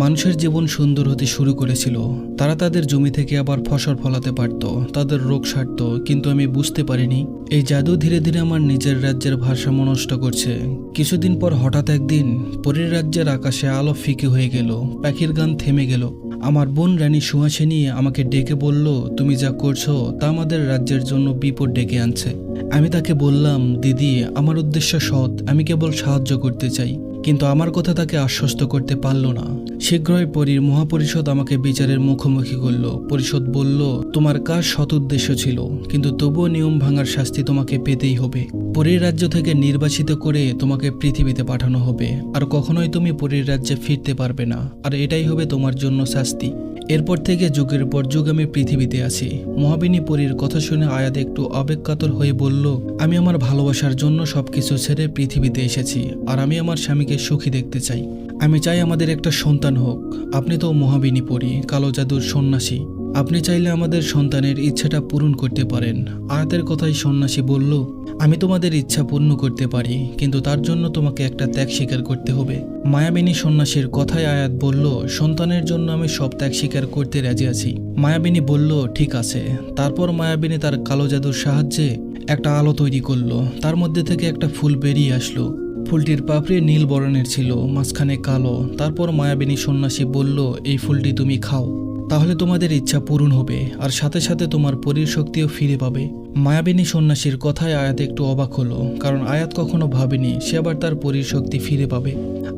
মানুষের জীবন সুন্দর হতে শুরু করেছিল, তারা তাদের জমি থেকে আবার ফসল ফলাতে পারত, তাদের রোগ সারত, কিন্তু আমি বুঝতে পারিনি এই জাদু ধীরে ধীরে আমার নিজের রাজ্যের ভারসাম্য নষ্ট করছে। কিছুদিন পর হঠাৎ একদিন পরীর রাজ্যের আকাশে আলো ফিকে হয়ে গেল, পাখির গান থেমে গেল। আমার বোন রানী সুহাসিনী আমাকে ডেকে বলল, তুমি যা করছো তা আমাদের রাজ্যের জন্য বিপদ ডেকে আনছে। আমি তাকে বললাম, দিদি, আমার উদ্দেশ্য সৎ, আমি কেবল সাহায্য করতে চাই। কিন্তু আমার কথা তাকে আশ্বস্ত করতে পারল না। শীঘ্রই পরীর মহাপরিষদ আমাকে বিচারের মুখোমুখি করল। পরিষদ বলল, তোমার কাজ সৎ উদ্দেশ্য ছিল, কিন্তু তবুও নিয়ম ভাঙার শাস্তি তোমাকে পেতেই হবে। পরীর রাজ্য থেকে নির্বাচিত করে তোমাকে পৃথিবীতে পাঠানো হবে, আর কখনোই তুমি পরীর রাজ্যে ফিরতে পারবে না, আর এটাই হবে তোমার জন্য শাস্তি। এরপর থেকে যুগের পর যুগ আমি পৃথিবীতে আছি। মহাবিনী পরীর কথা শুনে আয়াত একটু আবেগকাতর হয়ে বলল, আমি আমার ভালোবাসার জন্য সবকিছু ছেড়ে পৃথিবীতে এসেছি, আর আমি আমার স্বামীকে সুখী দেখতে চাই। আমি চাই আমাদের একটা সন্তান হোক। আপনি তো মহাবিনী পরী, কালো জাদুর সন্ন্যাসী, আপনি চাইলে আমাদের সন্তানের ইচ্ছাটা পূরণ করতে পারেন। আয়াতের কথাই সন্ন্যাসী বলল, আমি তোমাদের ইচ্ছা পূর্ণ করতে পারি, কিন্তু তার জন্য তোমাকে একটা ত্যাগ স্বীকার করতে হবে। মায়াবিনী সন্ন্যাসীর কথায় আয়াত বলল, সন্তানের জন্য আমি সব ত্যাগ স্বীকার করতে রাজি আছি। মায়াবিনী বলল, ঠিক আছে। তারপর মায়াবিনী তার কালো জাদুর সাহায্যে একটা আলো তৈরি করলো, তার মধ্যে থেকে একটা ফুল বেরিয়ে আসলো। ফুলটির পাপড়ি নীল বর্ণের ছিল, মাঝখানে কালো। তারপর মায়াবিনী সন্ন্যাসী বলল, এই ফুলটি তুমি খাও, তাহলে তোমাদের ইচ্ছা পূরণ হবে, আর সাথে সাথে তোমার পরীর শক্তিও ফিরে পাবে। মায়াবিনী সন্ন্যাসীর কথায় আয়াত একটু অবাক হলো, কারণ আয়াত কখনো ভাবেনি সে আবার তার পরীর শক্তি ফিরে পাবে।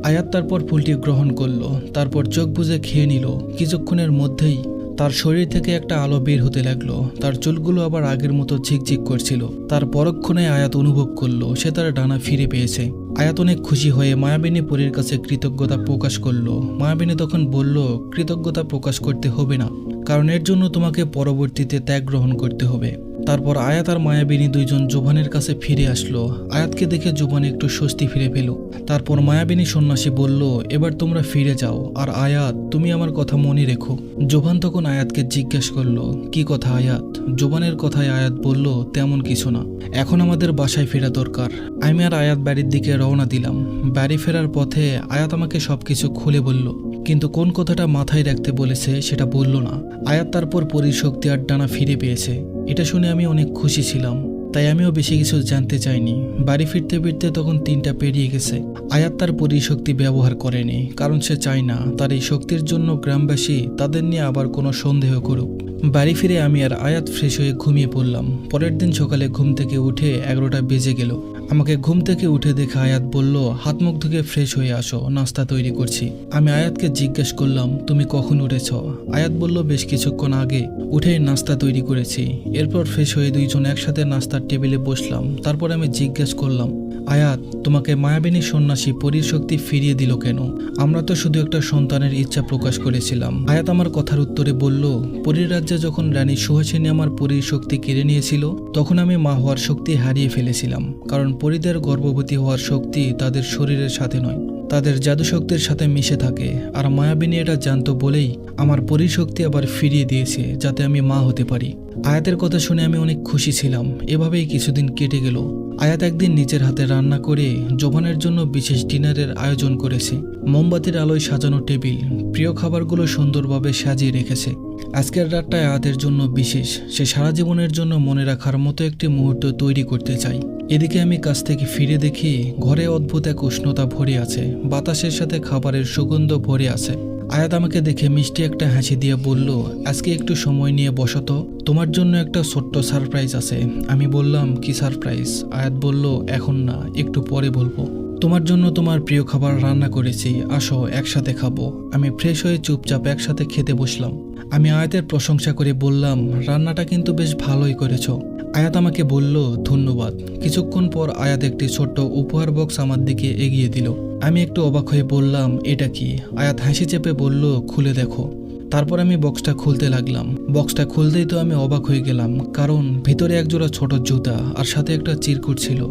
আয়াত তারপর ফুলটি গ্রহণ করলো, তারপর চোখ বুজে খেয়ে নিল। কিছুক্ষণের মধ্যেই তার শরীর থেকে একটা আলো বের হতে লাগলো, তার চুলগুলো আবার আগের মতো ঝিকঝিক করছিল। তার পরক্ষণে আয়াত অনুভব করলো সে তার ডানা ফিরে পেয়েছে। আয়াত অনেক খুশি হয়ে মায়াবিনী পরীর কাছে কৃতজ্ঞতা প্রকাশ করলো। মায়াবিনী তখন বলল, কৃতজ্ঞতা প্রকাশ করতে হবে না, কারণ এর জন্য তোমাকে পরবর্তীতে ত্যাগ গ্রহণ করতে হবে। তারপর আয়াত আর মায়াবিনী দুইজন জোবানের কাছে ফিরে আসলো। আয়াতকে দেখে জোবান একটু স্বস্তি ফিরে পেল। তারপর মায়াবিনী সন্ন্যাসী বলল, এবার তোমরা ফিরে যাও, আর আয়াত, তুমি আমার কথা মনে রেখো। জোবান তখন আয়াতকে জিজ্ঞেস করলো, কি কথা আয়াত? জোবানের কথায় আয়াত বলল, তেমন কিছু না, এখন আমাদের বাসায় ফেরা দরকার। আমি আর আয়াত বাড়ির দিকে রওনা দিলাম। বাড়ি ফেরার পথে আয়াত আমাকে সবকিছু খুলে বলল, কিন্তু কোন কথাটা মাথায় রাখতে বলেছে সেটা বলল না। আয়াত তারপর পরীর শক্তি আর ডানা ফিরে পেয়েছে। এটা শুনে আমি অনেক খুশি ছিলাম, তাই আমিও বেশি কিছু জানতে চাইনি। বাড়ি ফিরতে ফিরতে তখন 3টা পেরিয়ে গেছে। আয়াত তার পরীর শক্তি ব্যবহার করেনি, কারণ সে চায় না তার এই শক্তির জন্য গ্রামবাসী তাদের নিয়ে আবার কোনো সন্দেহ করুক। বাড়ি ফিরে আমি আর আয়াত ফ্রেশ হয়ে ঘুমিয়ে পড়লাম। পরের দিন সকালে ঘুম থেকে উঠে 11টা বেজে গেল। আমাকে ঘুম থেকে উঠে দেখে আয়াত বলল, হাত মুখ ধুয়ে ফ্রেশ হয়ে আসো, নাস্তা তৈরি করছি। আমি আয়াতকে জিজ্ঞেস করলাম, তুমি কখন উঠেছ? আয়াত বলল, বেশ কিছুক্ষণ আগে উঠে নাস্তা তৈরি করেছি। এরপর ফ্রেশ হয়ে দুইজন একসাথে নাস্তার টেবিলে বসলাম। তারপর আমি জিজ্ঞেস করলাম, আয়াত, তোমাকে মায়াবিনী সন্ন্যাসী পরীর শক্তি ফিরিয়ে দিল কেন? আমরা তো শুধু একটা সন্তানের ইচ্ছা প্রকাশ করেছিলাম। আয়াত আমার কথার উত্তরে বলল, পরীর রাজ্যে যখন রানী সুহাসিনী আমার পরীর শক্তি কেড়ে নিয়েছিল তখন আমি মা হওয়ার শক্তি হারিয়ে ফেলেছিলাম, কারণ পরীদের গর্ভবতী হওয়ার শক্তি তাদের শরীরের সাথে নয়, তাদের জাদুশক্তির সাথে মিশে থাকে। আর মায়াবিনী এটা জানতো বলেই আমার পরিশক্তি আবার ফিরিয়ে দিয়েছে যাতে আমি মা হতে পারি। আয়াতের কথা শুনে আমি অনেক খুশি ছিলাম। এভাবেই কিছুদিন কেটে গেল। আয়াত একদিন নিজের হাতে রান্না করে জোবানের জন্য বিশেষ ডিনারের আয়োজন করেছে। মোমবাতির আলোয় সাজানো টেবিল, প্রিয় খাবারগুলো সুন্দরভাবে সাজিয়ে রেখেছে। আজকের রাতটা আয়াতের জন্য বিশেষ। সে সারা জীবনের জন্য মনে রাখার মতো একটি মুহূর্ত তৈরি করতে চাই। এদিকে আমি কাছ থেকে ফিরে দেখি ঘরে অদ্ভুত এক উষ্ণতা ভরে আছে, বাতাসের সাথে খাবারের সুগন্ধ ভরে আছে। আয়াত আমাকে দেখে মিষ্টি একটা হাসি দিয়ে বলল, আজকে একটু সময় নিয়ে বসো তো, তোমার জন্য একটা ছোট্ট সারপ্রাইজ আছে। আমি বললাম, কি সারপ্রাইজ? আয়াত বলল, এখন না, একটু পরে বলবো। তোমার জন্য তোমার প্রিয় খাবার রান্না করেছি, আসো একসাথে খাবো। আমি ফ্রেশ হয়ে চুপচাপ একসাথে খেতে বসলাম। আমি আয়াতের প্রশংসা করে বললাম, রান্নাটা কিন্তু বেশ ভালোই করেছো। আয়াত আমাকে বলল, ধন্যবাদ। কিছুক্ষণ পর আয়াত একটি ছোট্ট উপহার বক্স আমার দিকে এগিয়ে দিল। আমি একটু অবাক হয়ে বললাম, এটা কি? আয়াত হাসি চেপে বলল, খুলে দেখো। তারপর আমি বক্সটা খুলতে লাগলাম। বক্সটা খুলতেই তো আমি অবাক হয়ে গেলাম, কারণ ভিতরে একজোড়া ছোট জুতা আর সাথে একটা চিরকুট ছিল।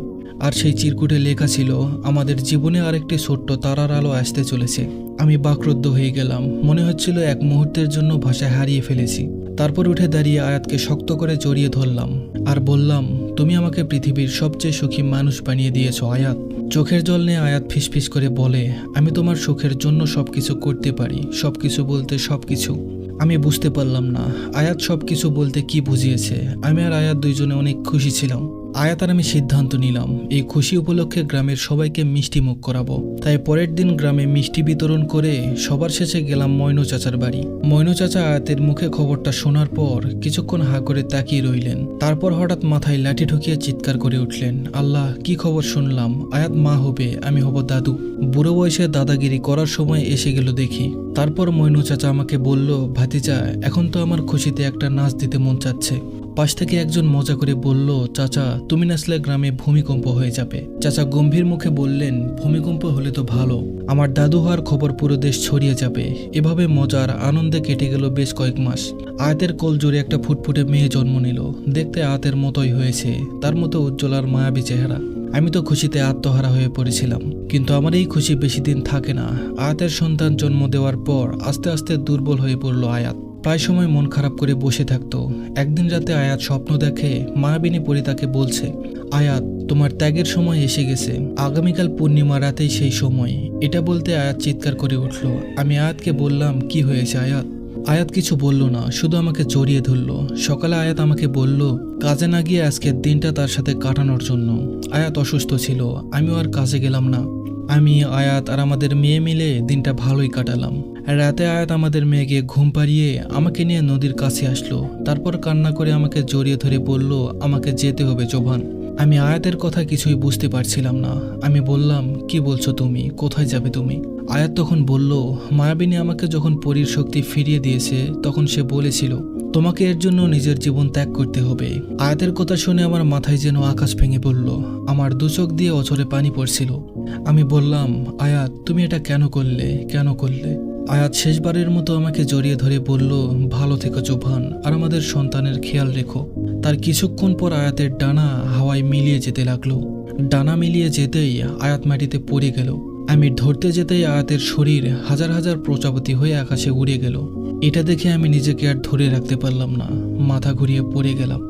আর সেই চিরকুটে লেখা ছিল, আমাদের জীবনে আরেকটি ছোট্ট তারার আলো আসতে চলেছে। আমি বাকরুদ্ধ হয়ে গেলাম। মনে হচ্ছিল এক মুহূর্তের জন্য ভাষা হারিয়ে ফেলেছি। তারপর উঠে দাঁড়িয়ে আয়াতকে শক্ত করে জড়িয়ে ধরলাম আর বললাম, তুমি আমাকে পৃথিবীর সবচেয়ে সুখী মানুষ বানিয়ে দিয়েছো আয়াত। চোখের জল নিয়ে আয়াত ফিসফিস করে বলে, আমি তোমার সুখের জন্য সবকিছু করতে পারি। সবকিছু বলতে সবকিছু। আমি বুঝতে পারলাম না আয়াত সবকিছু বলতে কি বুঝিয়েছে। আমি আর আয়াত দুইজনে অনেক খুশি ছিলাম। আয়াত আর আমি সিদ্ধান্ত নিলাম, এই খুশি উপলক্ষে গ্রামের সবাইকে মিষ্টি মুখ করাবো। তাই পরের দিন গ্রামে মিষ্টি বিতরণ করে সবার শেষে গেলাম ময়নু চাচার বাড়ি। ময়নু চাচা আয়াতের মুখে খবরটা শোনার পর কিছুক্ষণ হা করে তাকিয়ে রইলেন। তারপর হঠাৎ মাথায় লাঠি ঠুকিয়ে চিৎকার করে উঠলেন, আল্লাহ, কি খবর শুনলাম? আয়াত মা হবে, আমি হব দাদু। বুড়ো বয়সে দাদাগিরি করার সময় এসে গেল দেখি। তারপর ময়নু চাচা আমাকে বলল, ভাতিজা, এখন তো আমার খুশিতে একটা নাচ দিতে মন চাচ্ছে। পাশ থেকে একজন মজা করে বলল, চাচা, তুমি নাচলে গ্রামে ভূমিকম্প হয়ে যাবে। চাচা গম্ভীর মুখে বললেন, ভূমিকম্প হলে তো ভালো, আমার দাদু হওয়ার খবর পুরো দেশ ছড়িয়ে যাবে। এভাবে মজার আনন্দে কেটে গেল বেশ কয়েক মাস। আয়াতের কোল জুড়ে একটা ফুটফুটে মেয়ে জন্ম নিল। দেখতে আয়াতের মতোই হয়েছে, তার মতো উজ্জ্বল আর মায়াবী চেহারা। আমি তো খুশিতে আত্মহারা হয়ে পড়েছিলাম। কিন্তু আমার এই খুশি বেশি দিন থাকে না। আয়াতের সন্তান জন্ম দেওয়ার পর আস্তে আস্তে দুর্বল হয়ে পড়ল আয়াত। প্রায় সময় মন খারাপ করে বসে থাকতো। একদিন রাতে আয়াত স্বপ্ন দেখে মায়াবিনী পরী তাকে বলছে, আয়াত, তোমার ত্যাগের সময় এসে গেছে। আগামীকাল পূর্ণিমা রাতেই সেই সময়। এটা বলতে আয়াত চিৎকার করে উঠল। আমি আয়াতকে বললাম, কি হয়েছে আয়াত? আয়াত কিছু বলল না, শুধু আমাকে জড়িয়ে ধরল। সকালে আয়াত আমাকে বলল, কাজে না গিয়ে আজকের দিনটা তার সাথে কাটানোর জন্য। আয়াত অসুস্থ ছিল, আমিও আর কাজে গেলাম না। আমি, আয়াত আর আমাদের মেয়ে মিলে দিনটা ভালোই কাটালাম। রাতে আয়াত আমাদের মেয়েকে ঘুম পাড়িয়ে আমাকে নিয়ে নদীর কাছে আসলো। তারপর কান্না করে আমাকে জড়িয়ে ধরে বলল, আমাকে যেতে হবে জোবান। আমি আয়াতের কথা কিছুই বুঝতে পারছিলাম না। আমি বললাম, কি বলছো তুমি? কোথায় যাবে তুমি? আয়াত তখন বলল, মায়াবিনী আমাকে যখন পরীর শক্তি ফিরিয়ে দিয়েছে তখন সে বলেছিল, তোমাকে এর জন্য নিজের জীবন ত্যাগ করতে হবে। আয়াতের কথা শুনে আমার মাথায় যেন আকাশ ভেঙে পড়ল। আমার দু চোখ দিয়ে অঝরে পানি পড়ছিল। আমি বললাম, আয়াত, তুমি এটা কেন করলে? কেন করলে? আয়াত শেষবারের মতো আমাকে জড়িয়ে ধরে বলল, ভালো থেকো জোবান, আর আমাদের সন্তানের খেয়াল রেখো। তার কিছুক্ষণ পর আয়াতের ডানা হাওয়ায় মিলিয়ে যেতে লাগলো। ডানা মিলিয়ে যেতেই আয়াত মাটিতে পড়ে গেল। আমি ধরতে যেতেই আয়াতের শরীর হাজার হাজার প্রজাপতি হয়ে আকাশে উড়ে গেল। এটা দেখে আমি নিজেকে আর ধরে রাখতে পারলাম না, মাথা ঘুরিয়ে পড়ে গেলাম।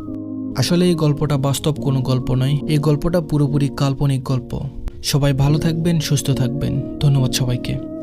আসলে এই গল্পটা বাস্তব কোনো গল্প নয়, এই গল্পটা পুরোপুরি কাল্পনিক গল্প। সবাই ভালো থাকবেন, সুস্থ থাকবেন। ধন্যবাদ সবাইকে।